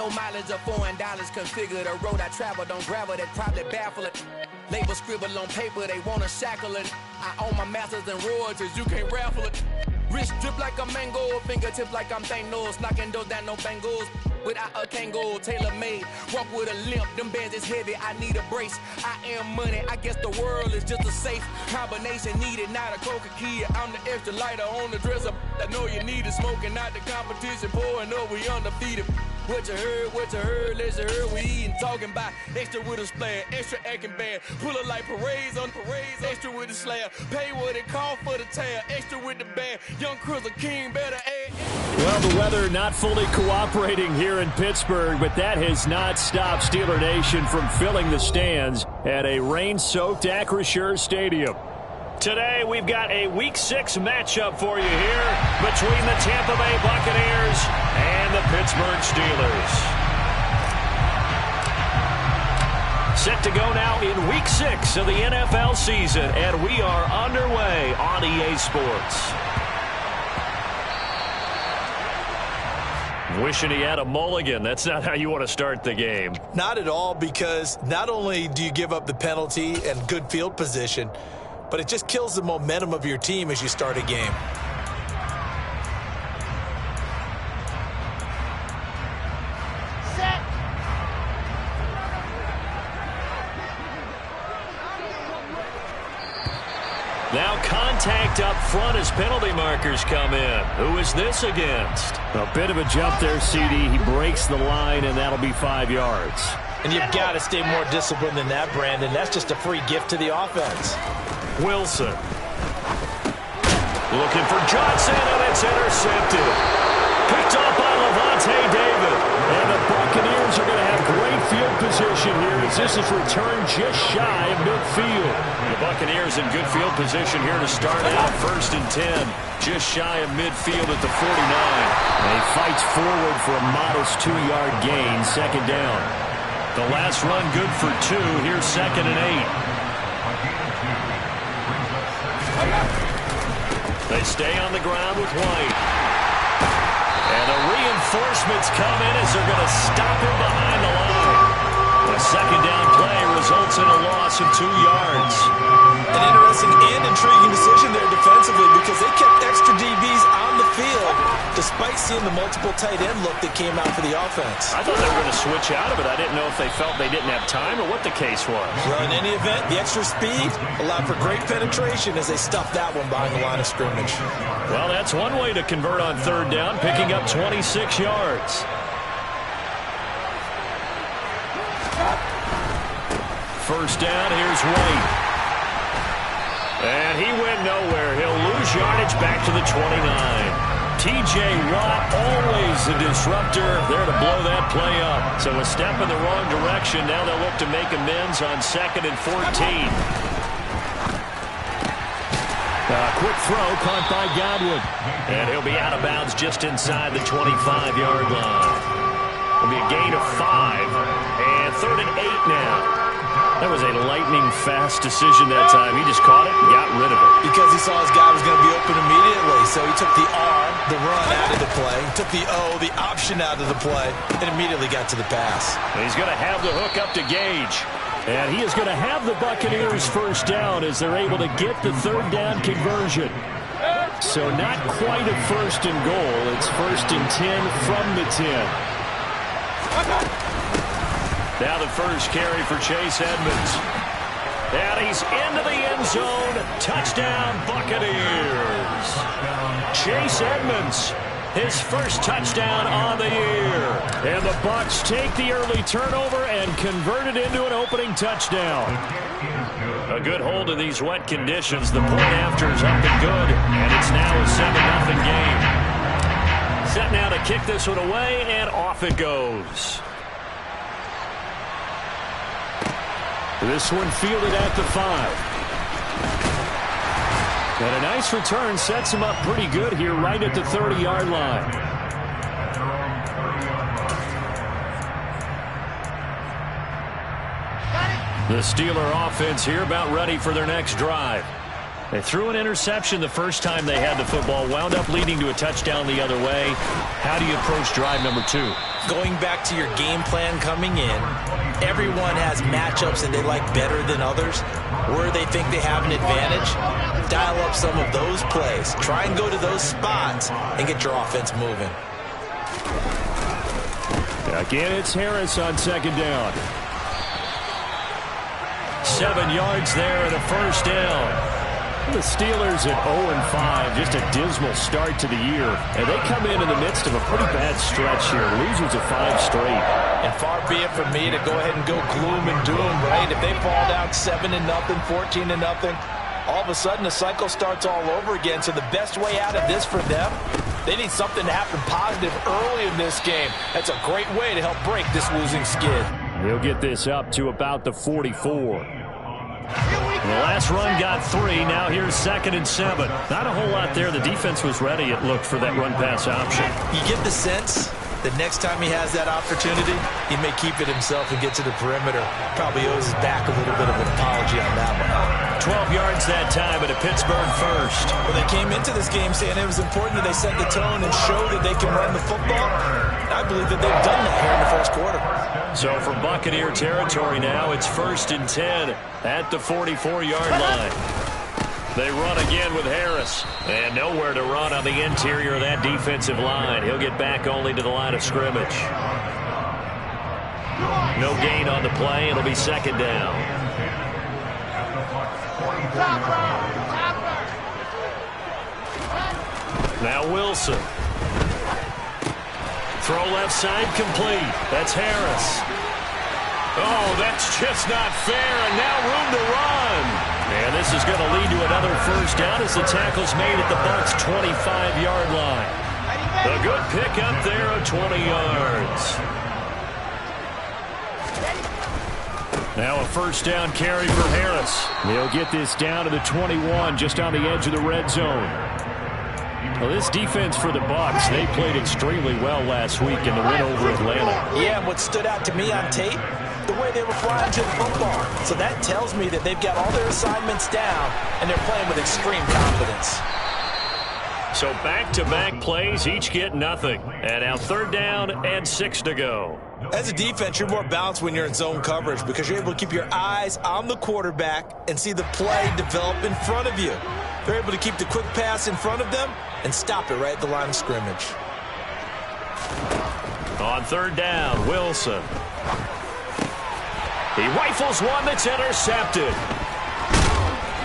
no mileage of $4 configure the road I travel. Don't gravel that probably baffle it. Label scribble on paper, they wanna shackle it. I own my masters and royalties, you can't raffle it. Wrist drip like a mango, fingertips like I'm Thanos, knocking those down no bangles. Without a Kango, tailor-made, walk with a limp, them bands is heavy, I need a brace. I am money, I guess the world is just a safe combination needed, not a coca key. I'm the extra lighter on the dresser, I know you need it, smoking out the competition, pouring up, we undefeated. What you heard, let's you heard, we eating, talking about extra with a splash, extra acting bad, pull it like parades on parades, extra with the slab, pay what it cost for the tab, extra with the band, young Chris a king, better add. Well, the weather not fully cooperating here in Pittsburgh, but that has not stopped Steeler Nation from filling the stands at a rain-soaked Acrisure Stadium. Today, we've got a Week 6 matchup for you here between the Tampa Bay Buccaneers and the Pittsburgh Steelers. Set to go now in Week 6 of the NFL season, and we are underway on EA Sports. Wishing he had a mulligan. That's not how you want to start the game. Not at all, because not only do you give up the penalty and good field position, but it just kills the momentum of your team as you start a game. Set. Now contact up front as penalty markers come in. Who is this against? A bit of a jump there, CD. He breaks the line, and that'll be 5 yards. And you've got to stay more disciplined than that, Brandon. That's just a free gift to the offense. Wilson. Looking for Johnson, and it's intercepted. Picked off by Levante David. And the Buccaneers are going to have great field position here as this is returned just shy of midfield. The Buccaneers in good field position here to start out. 1st and 10, just shy of midfield at the 49. And he fights forward for a modest 2-yard gain, 2nd down. The last run good for 2. Here's 2nd and 8. They stay on the ground with White. And the reinforcements come in as they're going to stop him behind the line. The 2nd down play results in a loss of 2 yards. An interesting and intriguing decision there defensively, because they kept extra DBs on the field despite seeing the multiple tight end look that came out for the offense. I thought they were going to switch out of it. I didn't know if they felt they didn't have time or what the case was. Well, in any event, the extra speed allowed for great penetration as they stuffed that one behind the line of scrimmage. Well, that's one way to convert on 3rd down, picking up 26 yards. First down, here's White. And he went nowhere. He'll lose yardage back to the 29. T.J. Watt, always a disruptor, there to blow that play up. So a step in the wrong direction. Now they'll look to make amends on 2nd and 14. Quick throw, caught by Godwin. And he'll be out of bounds just inside the 25-yard line. It'll be a gain of 5. And 3rd and 8 now. That was a lightning-fast decision that time. He just caught it and got rid of it. Because he saw his guy was going to be open immediately. So he took the R, the run, out of the play. He took the O, the option out of the play, and immediately got to the pass. And he's going to have the hook up to Gage. And he is going to have the Buccaneers 1st down as they're able to get the 3rd down conversion. So not quite a 1st and goal. It's 1st and 10 from the 10. Now the first carry for Chase Edmonds. And he's into the end zone. Touchdown, Buccaneers. Chase Edmonds, his first touchdown on the year. And the Bucs take the early turnover and convert it into an opening touchdown. A good hold in these wet conditions. The point after is up and good. And it's now a 7-0 game. Set now to kick this one away, and off it goes. This one fielded at the 5. And a nice return sets him up pretty good here right at the 30-yard line. The Steeler offense here about ready for their next drive. They threw an interception the first time they had the football, wound up leading to a touchdown the other way. How do you approach drive number 2? Going back to your game plan coming in, everyone has matchups that they like better than others. Where they think they have an advantage, dial up some of those plays. Try and go to those spots and get your offense moving. Again, it's Harris on second down. 7 yards there and a first down. The Steelers at 0-5, just a dismal start to the year. And they come in the midst of a pretty bad stretch here. Losers of 5 straight. And far be it from me to go ahead and go gloom and doom, right? If they fall down 7-0, 14-0, all of a sudden the cycle starts all over again. So the best way out of this for them, they need something to happen positive early in this game. That's a great way to help break this losing skid. He'll get this up to about the 44. The last run got 3. Now here's 2nd and 7. Not a whole lot there. The defense was ready, it looked, for that run-pass option. You get the sense that next time he has that opportunity, he may keep it himself and get to the perimeter. Probably owes his back a little bit of an apology on that one. 12 yards that time at a Pittsburgh first. Well, they came into this game saying it was important that they set the tone and show that they can run the football. I believe that they've done that here in the first quarter. So for Buccaneer territory now, it's 1st and 10 at the 44-yard line. They run again with Harris. And nowhere to run on the interior of that defensive line. He'll get back only to the line of scrimmage. No gain on the play. It'll be 2nd down. Now Wilson. Throw left side complete. That's Harris. Oh, that's just not fair, and now room to run. And this is going to lead to another first down as the tackle's made at the Bucs' 25-yard line. A good pickup there of 20 yards. Now a first down carry for Harris. They'll get this down to the 21, just on the edge of the red zone. Well, this defense for the Bucs, they played extremely well last week in the win over Atlanta. Yeah, and what stood out to me on tape, the way they were flying to the football. So that tells me that they've got all their assignments down, and they're playing with extreme confidence. So back-to-back plays, each get nothing. And now 3rd down and 6 to go. As a defense, you're more balanced when you're in zone coverage because you're able to keep your eyes on the quarterback and see the play develop in front of you. They're able to keep the quick pass in front of them and stop it right at the line of scrimmage. On 3rd down, Wilson. He rifles one that's intercepted.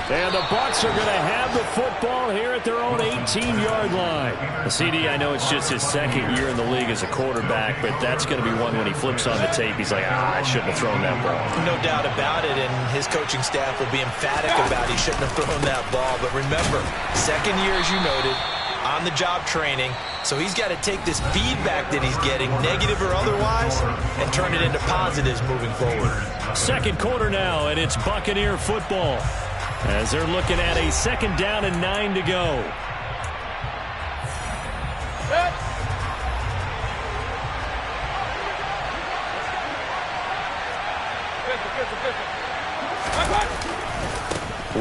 And the Bucs are going to have the football here at their own 18-yard line. CD, I know it's just his 2nd year in the league as a quarterback, but that's going to be one when he flips on the tape. He's like, I shouldn't have thrown that ball. No doubt about it, and his coaching staff will be emphatic about he shouldn't have thrown that ball. But remember, 2nd year, as you noted, on-the-job training. So he's got to take this feedback that he's getting, negative or otherwise, and turn it into positives moving forward. 2nd quarter now, and it's Buccaneer football, as they're looking at a 2nd down and 9 to go.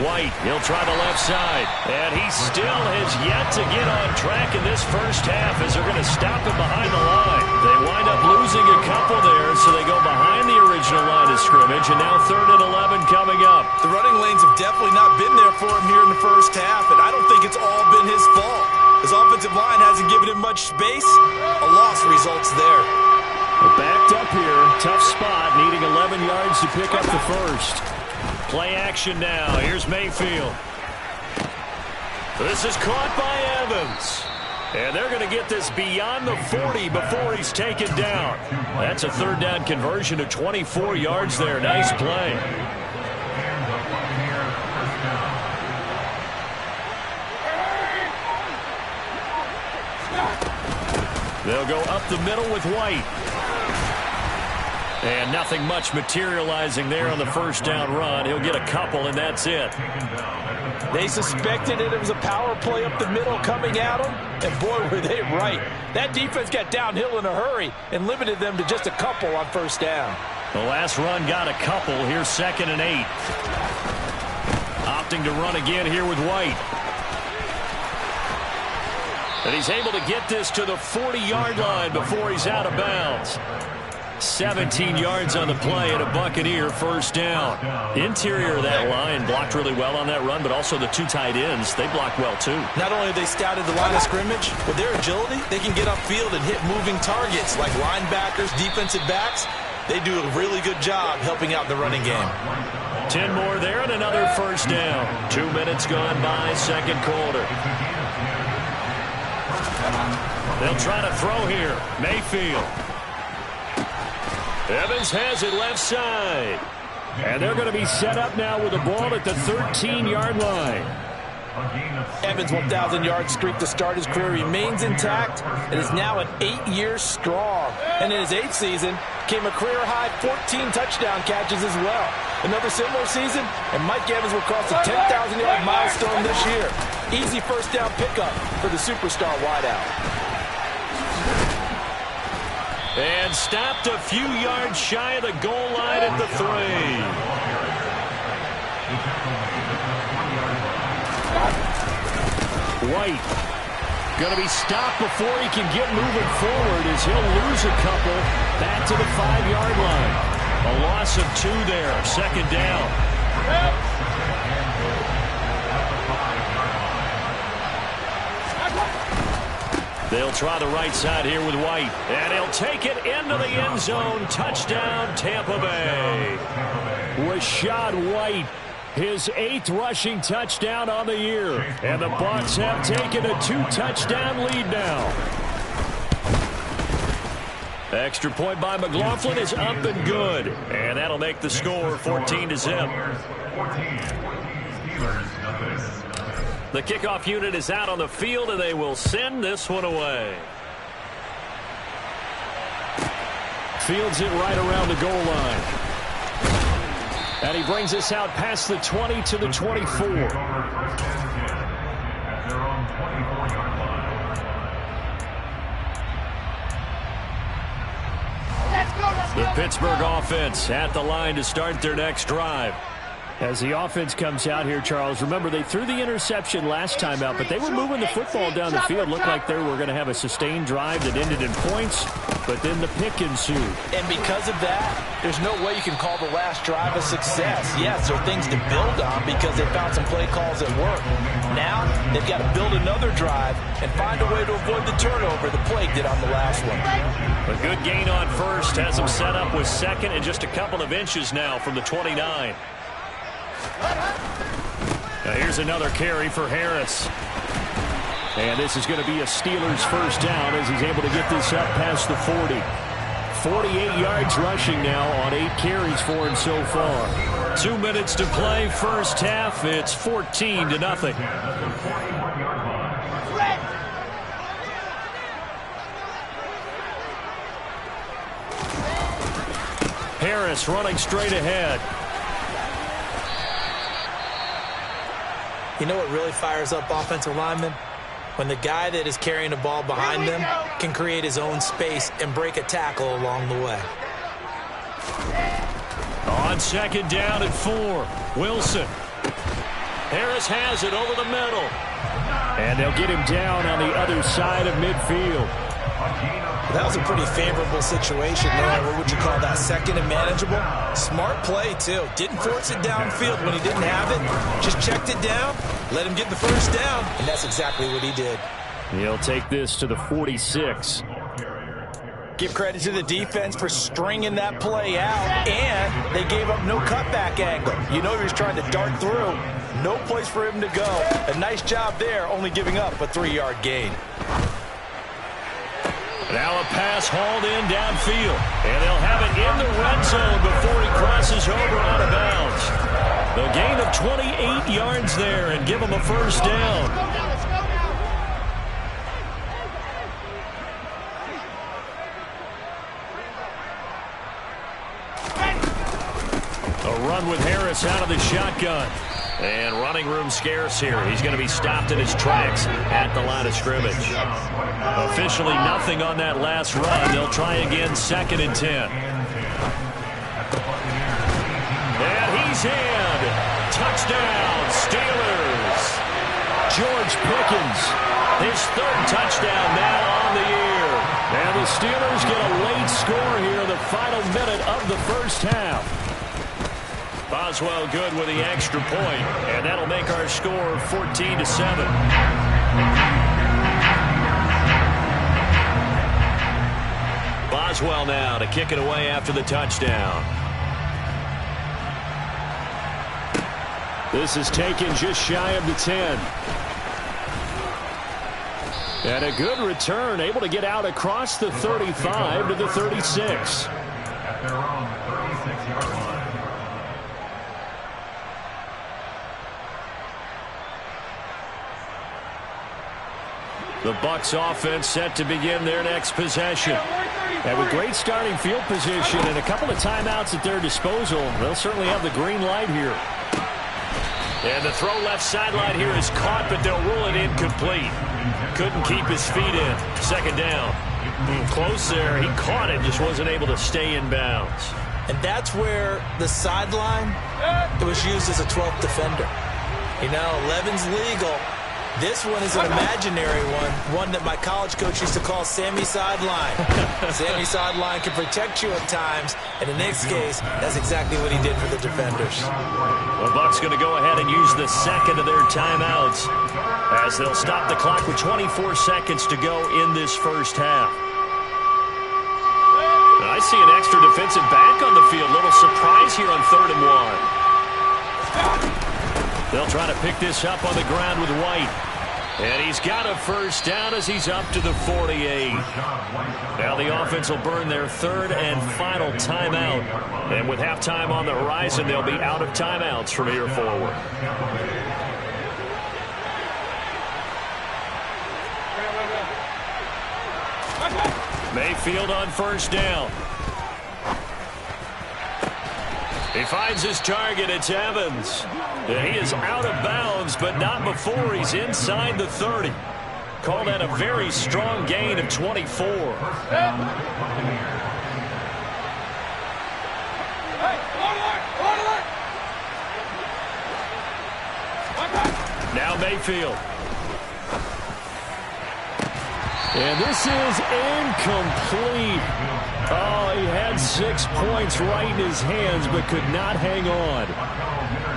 White, he'll try the left side, and he still has yet to get on track in this first half as they're going to stop him behind the line. They wind up losing a couple there, so they go behind the original line of scrimmage, and now 3rd and 11 coming up. The running lanes have definitely not been there for him here in the first half, and I don't think it's all been his fault. His offensive line hasn't given him much space. A loss results there. Backed up here, tough spot, needing 11 yards to pick up the first. Play action now. Here's Mayfield. This is caught by Evans. And they're going to get this beyond the 40 before he's taken down. That's a 3rd down conversion of 24 yards there. Nice play. They'll go up the middle with White. And nothing much materializing there on the first down run. He'll get a couple, and that's it. They suspected it was a power play up the middle coming at them, and boy, were they right. That defense got downhill in a hurry and limited them to just a couple on first down. The last run got a couple. Here's 2nd and 8. opting to run again here with White. And he's able to get this to the 40-yard line before he's out of bounds. 17 yards on the play and a Buccaneer first down. Interior of that line blocked really well on that run, but also the two tight ends, they blocked well too. Not only have they scouted the line of scrimmage, with their agility, they can get upfield and hit moving targets like linebackers, defensive backs. They do a really good job helping out the running game. 10 more there and another first down. 2 minutes gone by, second quarter. They'll try to throw here. Mayfield. Evans has it left side. And they're going to be set up now with the ball at the 13-yard line. Evans' 1,000-yard streak to start his career remains intact and is now at 8 years strong. And in his 8th season, came a career-high 14 touchdown catches as well. Another similar season, and Mike Evans will cross the 10,000-yard milestone this year. Easy first down pickup for the superstar wideout. And stopped a few yards shy of the goal line at the 3. White going to be stopped before he can get moving forward as he'll lose a couple back to the 5-yard line. A loss of 2 there, second down. They'll try the right side here with White. And he'll take it into the end zone. Touchdown, Tampa Bay. Rashad White, his 8th rushing touchdown on the year. And the Bucs have taken a 2-touchdown lead now. Extra point by McLaughlin is up and good. And that'll make the score 14-0. The kickoff unit is out on the field, and they will send this one away. Fields it right around the goal line. And he brings us out past the 20 to the 24. The Pittsburgh offense at the line to start their next drive. As the offense comes out here, Charles, remember they threw the interception last time out, but they were moving the football down the field. Looked like they were going to have a sustained drive that ended in points, but then the pick ensued. And because of that, there's no way you can call the last drive a success. Yes, there are things to build on because they found some play calls that work. Now, they've got to build another drive and find a way to avoid the turnover the Plague did on the last one. A good gain on first has them set up with second and just a couple of inches now from the 29. Now here's another carry for Harris. And this is going to be a Steelers first down as he's able to get this up past the 40. 48 yards rushing now on 8 carries for him so far. 2 minutes to play first half. It's 14-0. Harris running straight ahead. You know what really fires up offensive linemen? When the guy that is carrying the ball behind them can create his own space and break a tackle along the way. On second down at 4, Wilson. Harris has it over the middle. And they'll get him down on the other side of midfield. That was a pretty favorable situation there. What would you call that? Second and manageable? Smart play, too. Didn't force it downfield when he didn't have it. Just checked it down, let him get the first down, and that's exactly what he did. He'll take this to the 46. Give credit to the defense for stringing that play out, and they gave up no cutback angle. You know he was trying to dart through. No place for him to go. A nice job there, only giving up a 3-yard gain. Now a pass hauled in downfield. And they'll have it in the red zone before he crosses over out of bounds. The gain of 28 yards there and give him a first down. A run with Harris out of the shotgun. And running room scarce here. He's going to be stopped in his tracks at the line of scrimmage. Officially nothing on that last run. They'll try again, second and 10. And he's in. Touchdown, Steelers. George Pickens. His third touchdown now on the year. And the Steelers get a late score here in the final minute of the first half. Boswell good with the extra point, and that'll make our score 14-7. Boswell now to kick it away after the touchdown. This is taken just shy of the 10. And a good return, able to get out across the 35 to the 36. At their own 36-yard line. The Bucs offense set to begin their next possession. And with great starting field position and a couple of timeouts at their disposal, they'll certainly have the green light here. And the throw left sideline here is caught, but they'll rule it incomplete. Couldn't keep his feet in. Second down. Close there. He caught it, just wasn't able to stay in bounds. And that's where the sideline, it was used as a 12th defender. You know, 11's legal. This one is an imaginary one that my college coach used to call Sammy Sideline. Sammy Sideline can protect you at times, and in this case, that's exactly what he did for the defenders. The Bucs going to go ahead and use the second of their timeouts as they'll stop the clock with 24 seconds to go in this first half. I see an extra defensive back on the field. Little surprise here on 3rd and 1. They'll try to pick this up on the ground with White. And he's got a first down as he's up to the 48. Now the offense will burn their 3rd and final timeout. And with halftime on the horizon, they'll be out of timeouts from here forward. Mayfield on first down. He finds his target. It's Evans. He is out of bounds, but not before he's inside the 30. Call that a very strong gain of 24. Now Mayfield. And this is incomplete. Oh, he had 6 points right in his hands, but could not hang on.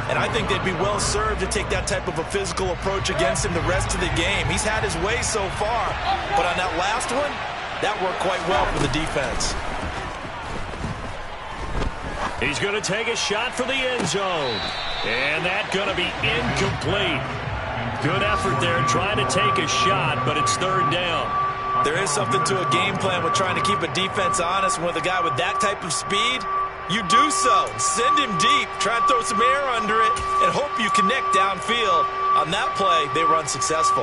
And I think they'd be well served to take that type of a physical approach against him the rest of the game. He's had his way so far, but on that last one, that worked quite well for the defense. He's going to take a shot for the end zone. And that's going to be incomplete. Good effort there trying to take a shot, but it's 3rd down. There is something to a game plan with trying to keep a defense honest. With a guy with that type of speed, you do so. Send him deep, try and throw some air under it, and hope you connect downfield. On that play, they were unsuccessful.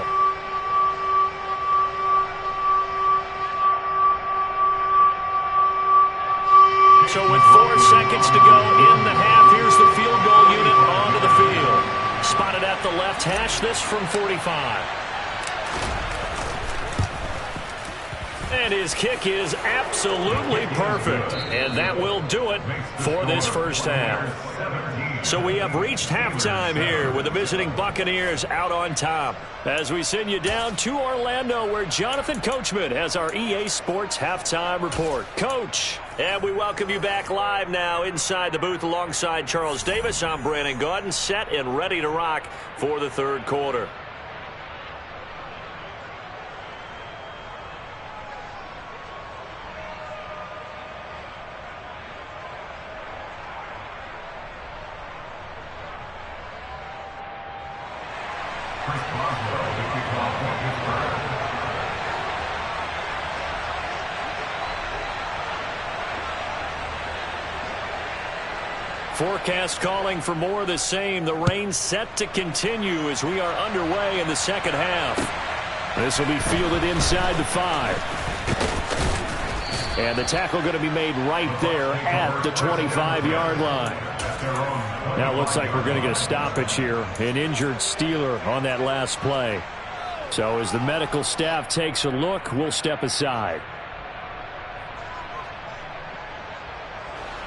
So with 4 seconds to go in the half, here's the field goal unit onto the field. Spotted at the left hash, this from 45. And his kick is absolutely perfect. And that will do it for this first half. So we have reached halftime here with the visiting Buccaneers out on top. As we send you down to Orlando, where Jonathan Coachman has our EA Sports Halftime Report. Coach, and we welcome you back live now inside the booth alongside Charles Davis. I'm Brandon Gaudin, set and ready to rock for the 3rd quarter. Forecast calling for more of the same. The rain set to continue as we are underway in the second half. This will be fielded inside the 5. And the tackle going to be made right there at the 25-yard line. Now it looks like we're going to get a stoppage here. An injured Steeler on that last play. So as the medical staff takes a look, we'll step aside.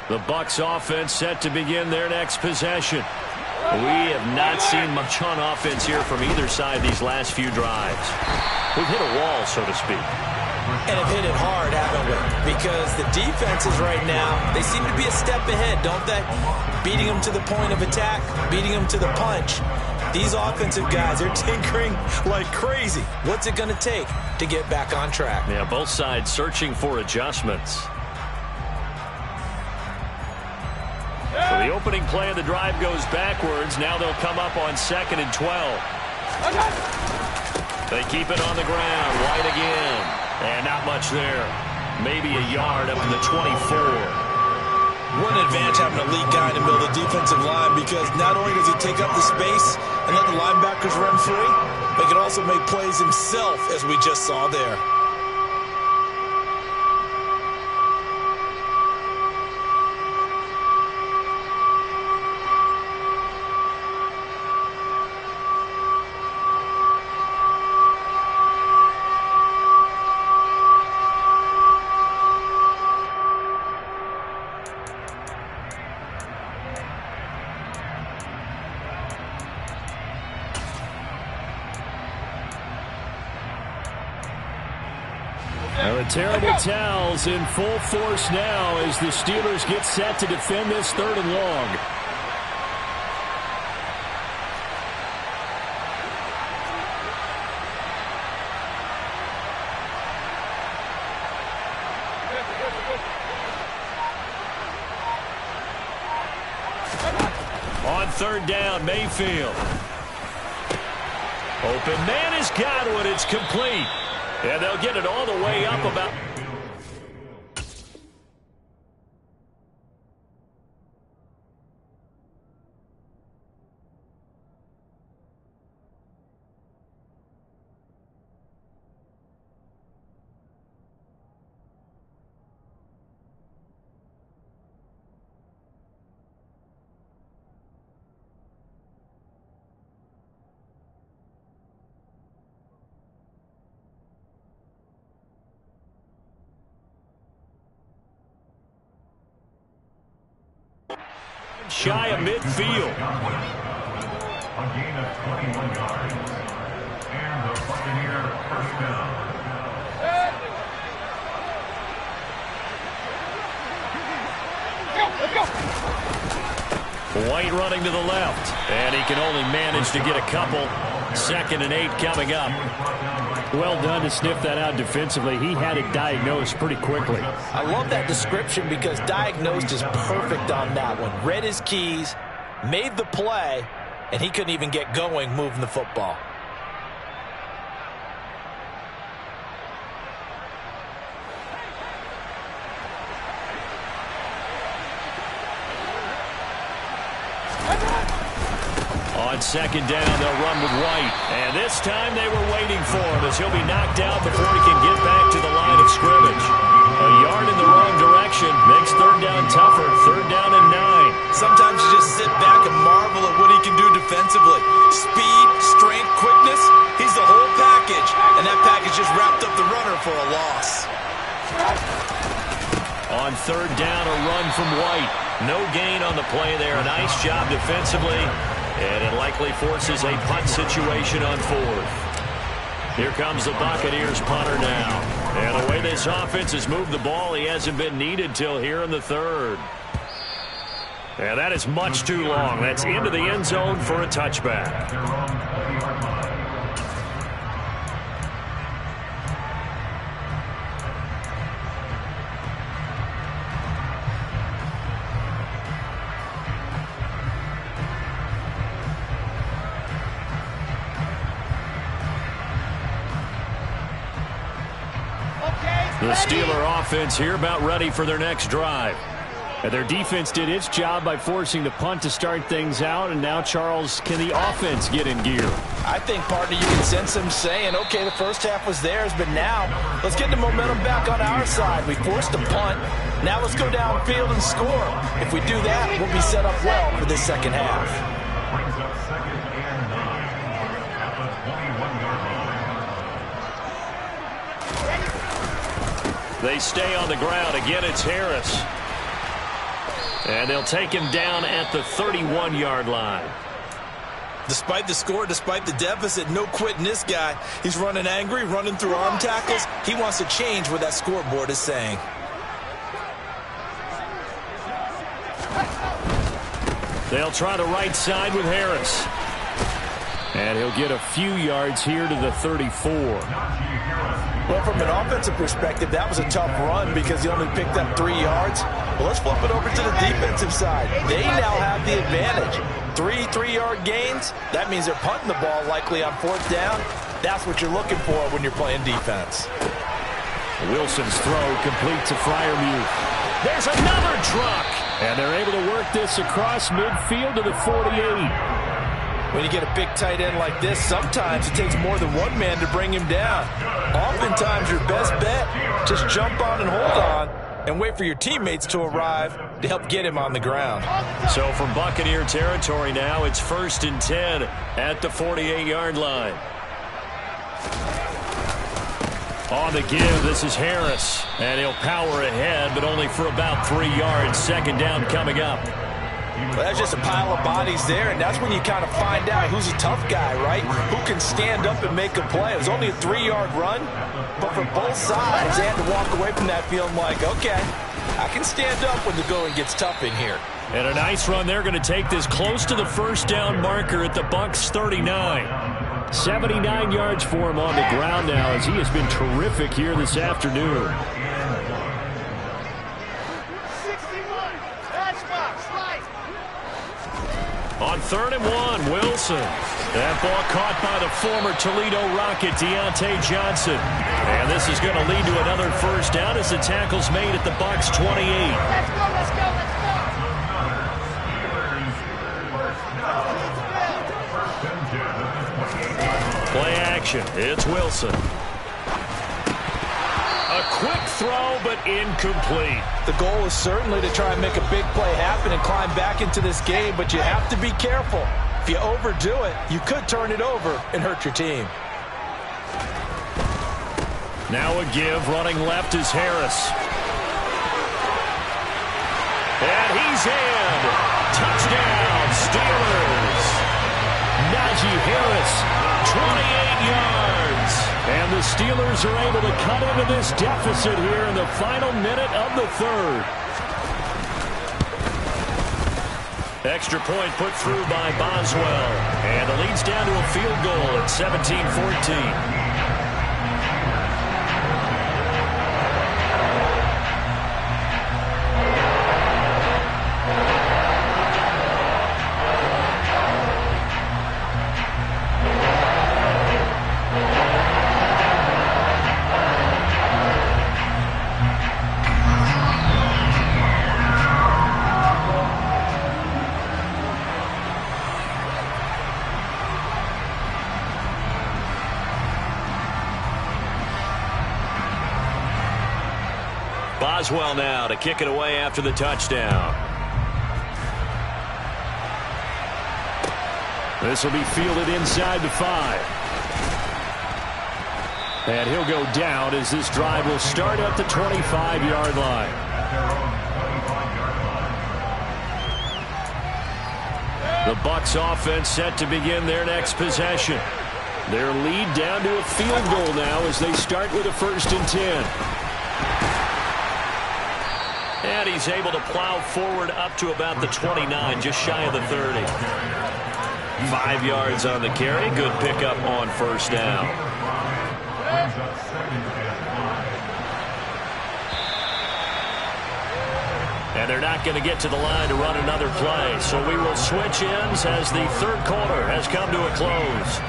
The Bucs offense set to begin their next possession. We have not seen much on offense here from either side these last few drives. We've hit a wall, so to speak. And have hit it hard, haven't we? Because the defenses right now, they seem to be a step ahead, don't they? Beating them to the point of attack, beating them to the punch. These offensive guys, they're tinkering like crazy. What's it going to take to get back on track? Yeah, both sides searching for adjustments. So the opening play of the drive goes backwards. Now they'll come up on 2nd and 12. They keep it on the ground. White again. And not much there. Maybe a yard up to the 24. What an advantage having a lead guy in the middle of the defensive line, because not only does he take up the space and let the linebackers run free, but he can also make plays himself, as we just saw there. The terrible towels in full force now as the Steelers get set to defend this 3rd and long. On 3rd down, Mayfield. Open man has got one. It's complete. And they'll get it all the way up about... shy of midfield. A gain of 21 yards. And the Buccaneer first down. White running to the left, and he can only manage to get a couple. 2nd and 8 coming up. Well done to sniff that out defensively. He had it diagnosed pretty quickly. I love that description, because diagnosed is perfect on that one. Read his keys, made the play, and he couldn't even get going moving the football. On 2nd down, they'll run with White. And this time they were waiting for him, as he'll be knocked out before he can get back to the line of scrimmage. A yard in the wrong direction makes 3rd down tougher. 3rd down and 9. Sometimes you just sit back and marvel at what he can do defensively. Speed, strength, quickness. He's the whole package. And that package just wrapped up the runner for a loss. On 3rd down, a run from White. No gain on the play there. A nice job defensively. And it likely forces a punt situation on 4th. Here comes the Buccaneers punter now. And the way this offense has moved the ball, he hasn't been needed till here in the 3rd. And that is much too long. That's into the end zone for a touchback. The Steeler offense here about ready for their next drive. And their defense did its job by forcing the punt to start things out. And now, Charles, can the offense get in gear? I think, partner, you can sense them saying, okay, the first half was theirs, but now let's get the momentum back on our side. We forced a punt. Now let's go downfield and score. If we do that, we'll be set up well for this second half. Brings up 2nd and 9 at the 21-yard line. They stay on the ground. Again, it's Harris. And they'll take him down at the 31-yard line. Despite the score, despite the deficit, no quitting this guy. He's running angry, running through arm tackles. He wants to change what that scoreboard is saying. They'll try the right side with Harris. And he'll get a few yards here to the 34. Well, from an offensive perspective, that was a tough run because he only picked up 3 yards. Well, let's flip it over to the defensive side. They now have the advantage. 3 3-yard gains. That means they're punting the ball likely on 4th down. That's what you're looking for when you're playing defense. Wilson's throw complete to Freiermuth. There's another truck. And they're able to work this across midfield to the 48. When you get a big tight end like this, sometimes it takes more than one man to bring him down. Oftentimes, your best bet, just jump on and hold on and wait for your teammates to arrive to help get him on the ground. So from Buccaneer territory now, it's 1st and 10 at the 48-yard line. On the give, this is Harris. And he'll power ahead, but only for about 3 yards. 2nd down coming up. Well, that's just a pile of bodies there, and that's when you kind of find out who's a tough guy, right? Who can stand up and make a play. It was only a 3-yard run, but for both sides, they had to walk away from that feeling like, okay, I can stand up when the going gets tough in here. And a nice run. They're going to take this close to the 1st down marker at the Bucs 39. 79 yards for him on the ground now as he has been terrific here this afternoon. On 3rd and 1, Wilson. That ball caught by the former Toledo Rocket, Deontay Johnson. And this is going to lead to another 1st down as the tackle's made at the Bucs 28. Let's go, let's go, let's go. Play action. It's Wilson. A quick throw, but incomplete. The goal is certainly to try and make a big play happen and climb back into this game, but you have to be careful. If you overdo it, you could turn it over and hurt your team. Now a give. Running left is Harris. And he's in. Touchdown, Steelers. Najee Harris, 28 yards. And the Steelers are able to cut into this deficit here in the final minute of the 3rd. Extra point put through by Boswell. And it leads down to a field goal at 17-14. Boswell now to kick it away after the touchdown. This will be fielded inside the 5. And he'll go down as this drive will start at the 25-yard line. The Bucs offense set to begin their next possession. Their lead down to a field goal now as they start with a 1st and 10. And he's able to plow forward up to about the 29, just shy of the 30. 5 yards on the carry. Good pickup on 1st down. And they're not going to get to the line to run another play. So we will switch ends as the 3rd quarter has come to a close.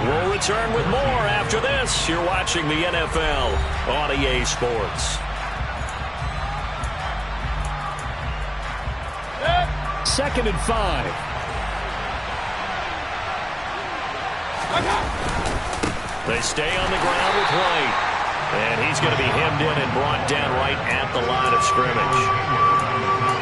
We'll return with more after this. You're watching the NFL on EA Sports. 2nd and 5. They stay on the ground with White. And he's going to be hemmed in and brought down right at the line of scrimmage.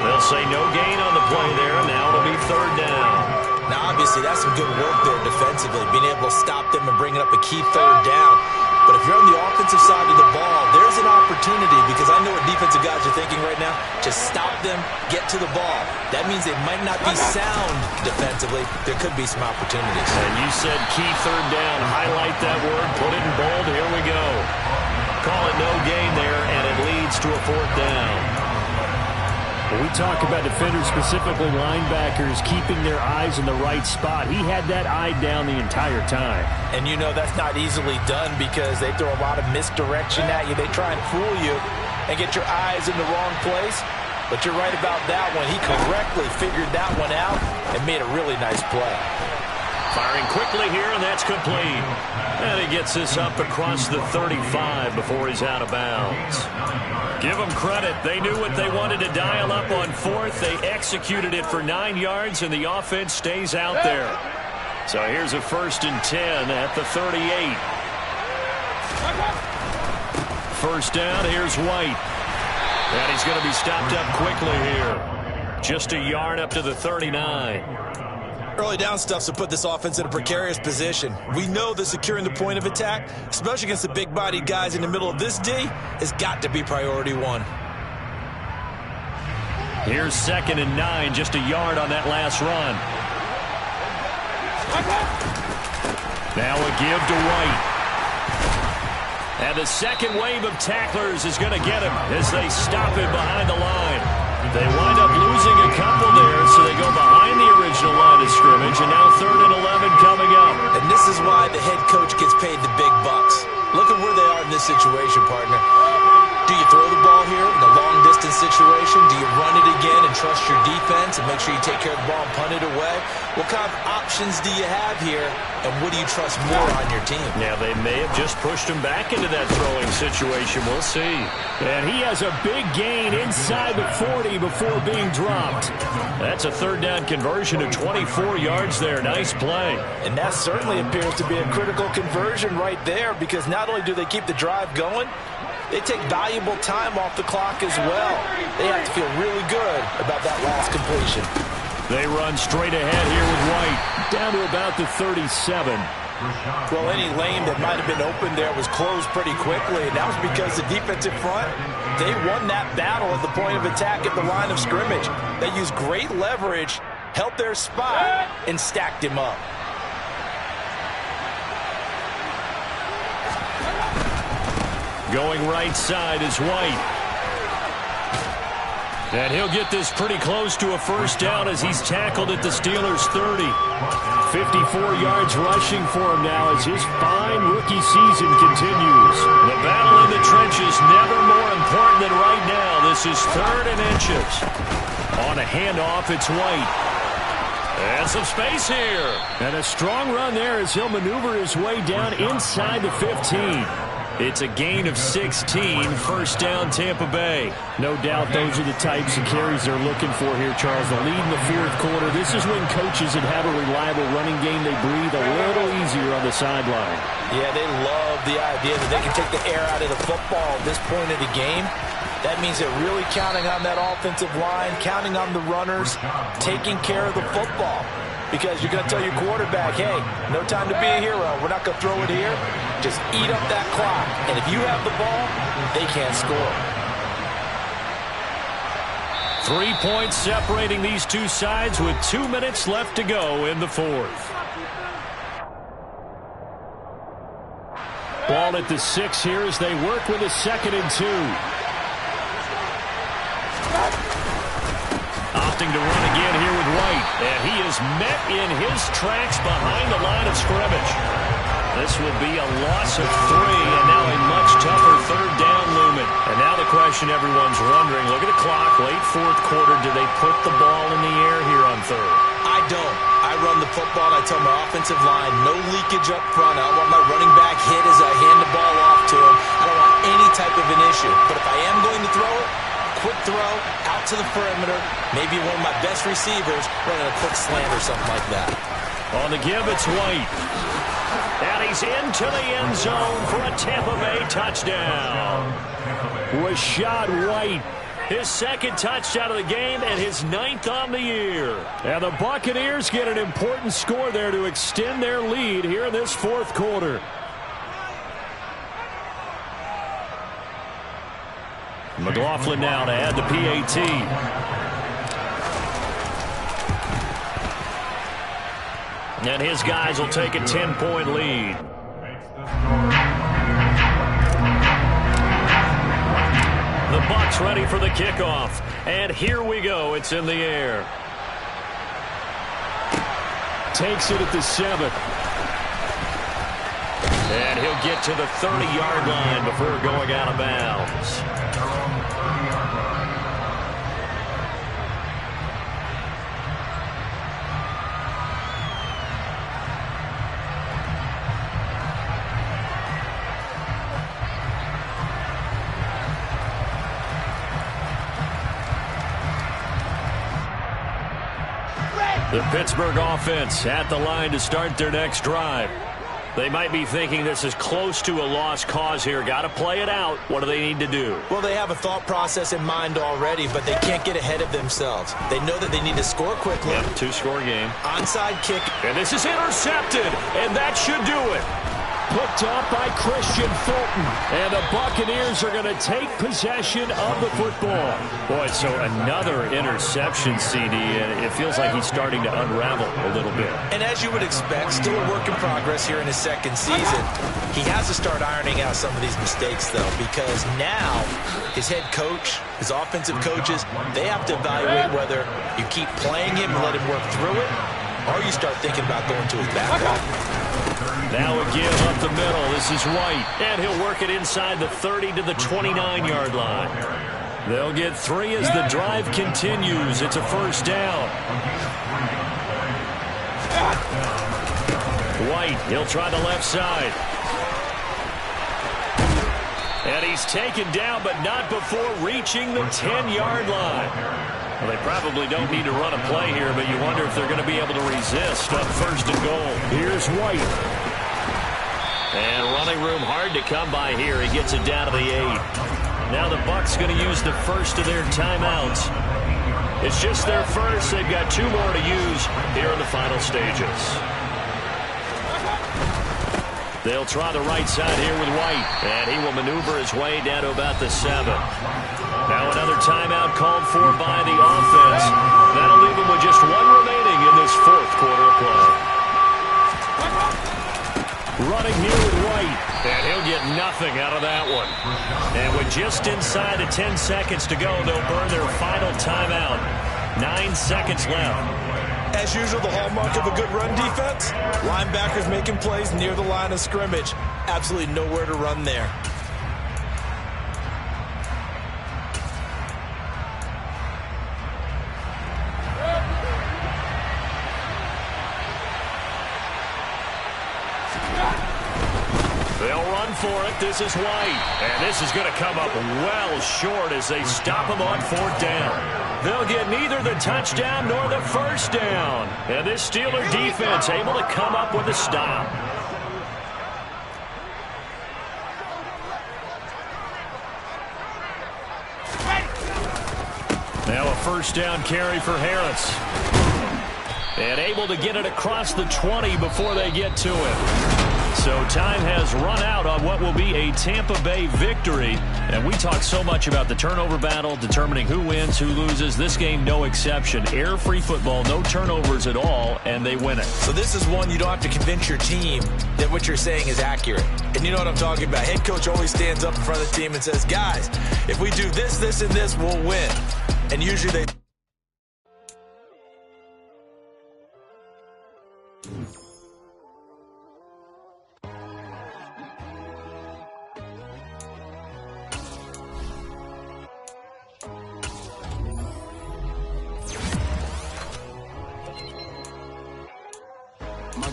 They'll say no gain on the play there. Now it'll be 3rd down. Now, obviously, that's some good work there defensively, being able to stop them and bringing up a key 3rd down. But if you're on the offensive side of the ball, there's an opportunity because I know what defensive guys are thinking right now? Just stop them, get to the ball. That means they might not be sound defensively. There could be some opportunities. And you said key third down. Highlight that word. Put it in bold. Here we go. Call it no gain there, and it leads to a fourth down. When we talk about defenders, specifically linebackers, keeping their eyes in the right spot, he had that eye down the entire time. And you know that's not easily done because they throw a lot of misdirection at you. They try and fool you and get your eyes in the wrong place. But you're right about that one. He correctly figured that one out and made a really nice play. Firing quickly here, and that's complete. And he gets this up across the 35 before he's out of bounds. Give them credit. They knew what they wanted to dial up on fourth. They executed it for 9 yards, and the offense stays out there. So here's a 1st and 10 at the 38. First down, here's White. And he's going to be stopped up quickly here. Just a yard up to the 39. Early down stuff to put this offense in a precarious position. We know that securing the point of attack, especially against the big-bodied guys in the middle of this D, has got to be priority one. Here's 2nd and 9, just a yard on that last run. Now a give to White. And the second wave of tacklers is going to get him as they stop him behind the line. They wind up losing a couple there, so they go behind the original line of scrimmage, and now 3rd and 11 coming up. And this is why the head coach gets paid the big bucks. Look at where they are in this situation, partner. Do you throw the ball here in a long-distance situation? Do you run it again and trust your defense and make sure you take care of the ball and punt it away? What kind of options do you have here, and what do you trust more on your team? Now, they may have just pushed him back into that throwing situation. We'll see. And he has a big gain inside the 40 before being dropped. That's a 3rd down conversion of 24 yards there. Nice play. And that certainly appears to be a critical conversion right there because not only do they keep the drive going, they take valuable time off the clock as well. They have to feel really good about that last completion. They run straight ahead here with White. Down to about the 37. Well, any lane that might have been open there was closed pretty quickly, and that was because the defensive front, they won that battle at the point of attack at the line of scrimmage. They used great leverage, held their spot, and stacked him up. Going right side is White. And he'll get this pretty close to a first down as he's tackled at the Steelers' 30. 54 yards rushing for him now as his fine rookie season continues. The battle in the trenches never more important than right now. This is 3rd and inches. On a handoff, it's White. And some space here. And a strong run there as he'll maneuver his way down inside the 15. It's a gain of 16, first down Tampa Bay. No doubt those are the types of carries they're looking for here, Charles. The lead in the 4th quarter. This is when coaches that have a reliable running game, they breathe a little easier on the sideline. Yeah, they love the idea that they can take the air out of the football at this point of the game. That means they're really counting on that offensive line, counting on the runners, taking care of the football. Because you're going to tell your quarterback, hey, no time to be a hero. We're not going to throw it here. Just eat up that clock. And if you have the ball, they can't score. 3 points separating these two sides with 2 minutes left to go in the 4th. Ball at the 6 here as they work with a 2nd and 2. Opting to run again here with White. And he is met in his tracks behind the line of scrimmage. This will be a loss of 3, and now a much tougher 3rd down looming. And now the question everyone's wondering, look at the clock, late 4th quarter, do they put the ball in the air here on 3rd? I don't. I run the football, and I tell my offensive line, no leakage up front. I don't want my running back hit as I hand the ball off to him. I don't want any type of an issue. But if I am going to throw it, quick throw, out to the perimeter, maybe one of my best receivers running a quick slant or something like that. On the give, it's White. And he's into the end zone for a Tampa Bay touchdown. Rashad White. His 2nd touchdown of the game and his 9th on the year. And the Buccaneers get an important score there to extend their lead here in this 4th quarter. McLaughlin now to add the PAT. And his guys will take a 10-point lead. The Bucs ready for the kickoff. And here we go. It's in the air. Takes it at the 7. And he'll get to the 30-yard line before going out of bounds. The Pittsburgh offense at the line to start their next drive. They might be thinking this is close to a lost cause here. Got to play it out. What do they need to do? Well, they have a thought process in mind already, but they can't get ahead of themselves. They know that they need to score quickly. Yep, 2-score game. Onside kick. And this is intercepted, and that should do it. Picked up by Christian Fulton. And the Buccaneers are going to take possession of the football. Boy, so another interception, CD. And it feels like he's starting to unravel a little bit. And as you would expect, still a work in progress here in his second season. He has to start ironing out some of these mistakes, though, because now his head coach, his offensive coaches, they have to evaluate whether you keep playing him and let him work through it, or you start thinking about going to his backup. Now again up the middle. This is White. And he'll work it inside the 30 to the 29-yard line. They'll get 3 as the drive continues. It's a first down. White, he'll try the left side. And he's taken down, but not before reaching the 10-yard line. Well, they probably don't need to run a play here, but you wonder if they're going to be able to resist up first and goal. Here's White. And running room hard to come by here. He gets it down to the 8. Now the Bucs going to use the first of their timeouts. It's just their first. They've got 2 more to use here in the final stages. They'll try the right side here with White. And he will maneuver his way down to about the 7. Now another timeout called for by the offense. That'll leave him with just 1 remaining in this 4th quarter of play. Running here with White. And he'll get nothing out of that one. And with just inside of 10 seconds to go, they'll burn their final timeout. 9 seconds left. As usual, the hallmark of a good run defense, linebackers making plays near the line of scrimmage. Absolutely nowhere to run there. They'll run for it. This is White. And this is going to come up well short as they stop him on 4th down. They'll get neither the touchdown nor the first down. And this Steeler defense able to come up with a stop. Now a first down carry for Harris. And able to get it across the 20 before they get to it. So time has run out on what will be a Tampa Bay victory. And we talk so much about the turnover battle, determining who wins, who loses. This game, no exception. Error-free football, no turnovers at all, and they win it. So this is one you don't have to convince your team that what you're saying is accurate. And you know what I'm talking about. Head coach always stands up in front of the team and says, guys, if we do this, this, and this, we'll win. And usually they...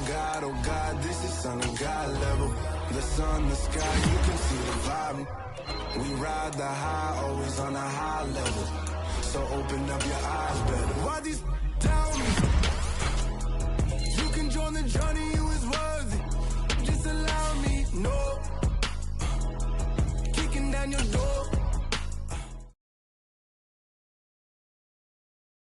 God, oh God, this is Son of God level. The sun, the sky, you can see the vibe. We ride the high, always on a high level. So open up your eyes better. Why these tell me? You can join the journey.